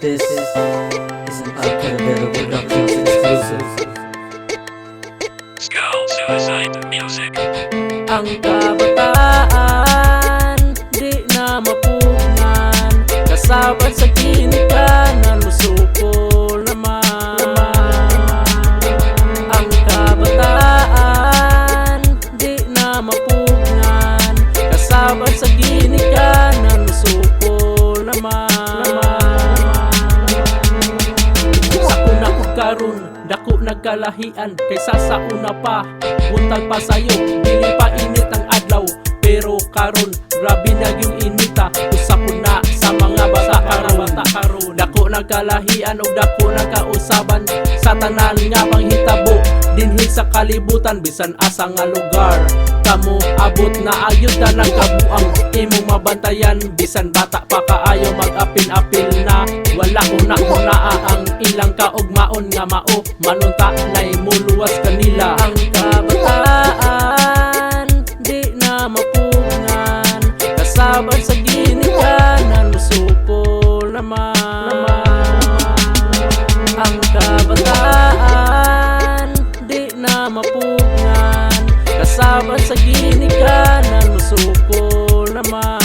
This is an Alcaldero Productions exclusive. Skull Suicide Music. Ang kabataan di na mapugnan, kasabad sa ginikanan musukol naman. Ang kabataan di na mapugnan, kasabad sa ginikanan musukol naman. Sa una ko karon dako nagkalahian kaysa sa una pa. Buntag pa sayo, dili pa init ang adlaw. Pero karon, grabe na yung inita. Usa ko na sa mga bata karon. Dako nagkalahian o dako nagkausaban sa tanan nga panghitabo dinhi sa kalibutan bisan asa nga lugar. Kamu abot na ayud na ng kabuang imong mabantayan bisan bata pa kaayo mag-apil-apil na. Wala una ang ilang kaugmaon nga mao manunta nay muluwas kanila. Ang kabataan di na mapugnan, kasabad sa ginikanan musukol naman. Ang kabataan di na mapugnan, kasabad sa ginikanan musukol naman.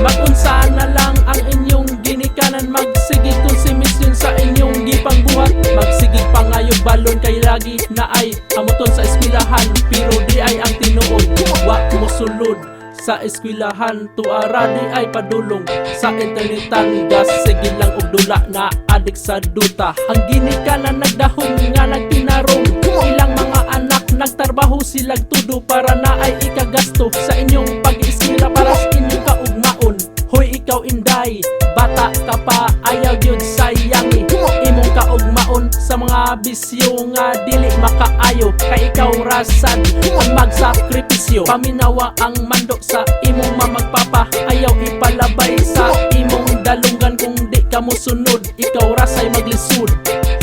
Magunsa na lang ang inyong ginikanan, magsigig kung simisyon sa inyong gipang buhat. Magsigig pangayog balon kay lagi na ay amuton sa eskwelahan, pero di ay ang tinuod. Wa mo sulod sa eskwelahan, tuara di ay padulong sa internetan. Gas sige lang og dula na adik sa duta. Ang ginikanan nagdahom nga nagtinarong, ilang mga anak nagtrabaho silag tudo para na ay ikagasto sa inyong pag-eskwela para sa inyong kaugmaon. Hoy ikaw inday, bata ka pa, ayaw yun sayangi imong kaugmaon sa mga bisyo nga dili makaayo. Kay ikaw rasan ang magsakripisyo, paminawa ang mando sa imong mamagpapa. Ayaw ipalabay sa imong dalungan kung di ka musunod, ikaw rasay maglisod.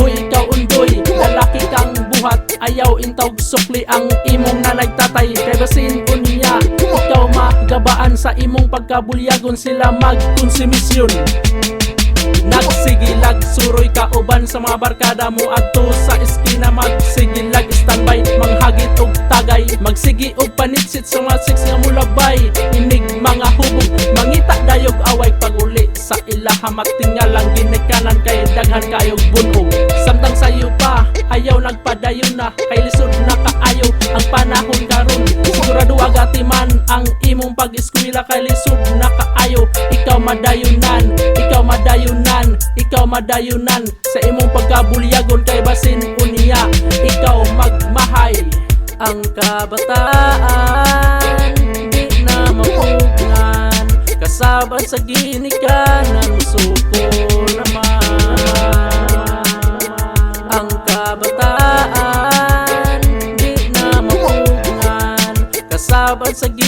Hoy ikaw undoy, lalaki kang buhat, ayaw intawg sukli ang imong nanagtatay. Kay basin unya, ikaw magabaan sa imong pagkabulyagon sila magkonsumisyon. Nagsigilag suroy ka uban sa mga barkada mo adto sa eskina. Magsigilag standby, manghagit og tagay, magsigi og panitsit sa mga six nga mulabay. Inig mga hubog, mangita dayog away paguli sa ilaha. Magtingalang ginikanan kay daghan kayog bunog. Samtang sayo pa, ayaw nagpadayon na, kay lisod na kaayo ang panahon karon. Sigurado agatiman ang imong pag-eskwela, kay lisod na kaayo. Ikaw madayunan, ikaw madayunan, ikaw madayunan sa imong pagkabulyagon. Kay basin unya, ikaw magmahay. Ang kabataan di na mapugnan, kasabad sa ginikanan musukol naman. Ang kabataan di na mapugnan, kasabad sa ginikanan